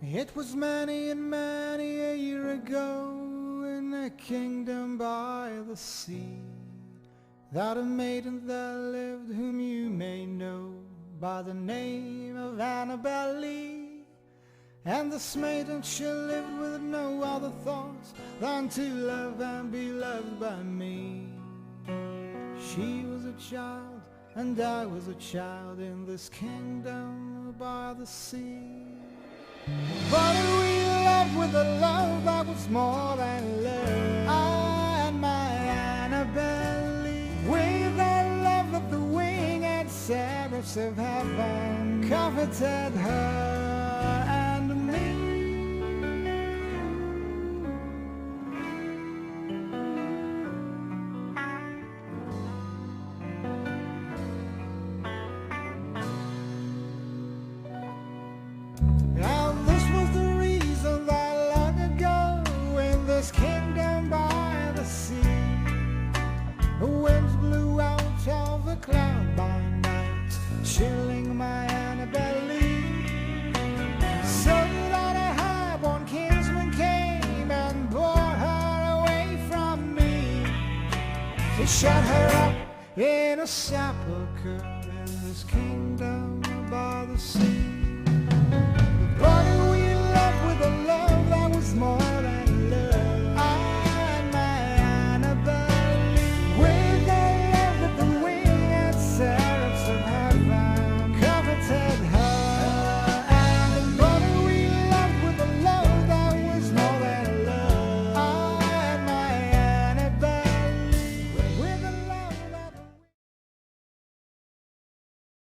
It was many and many a year ago, in a kingdom by the sea, that a maiden there lived whom you may know by the name of Annabel Lee. And this maiden she lived with no other thoughts than to love and be loved by me. She was a child and I was a child in this kingdom by the sea. But we loved with a love that was more than love, I and my Annabel Lee, with a love that the winged seraphs of heaven comforted her and me. And this was the reason that long ago, in this kingdom by the sea, the winds blew out of the cloud by night, chilling my Annabel Lee, so that a high-born kinsman came and bore her away from me, to shut her up in a sepulchre in this kingdom by the sea.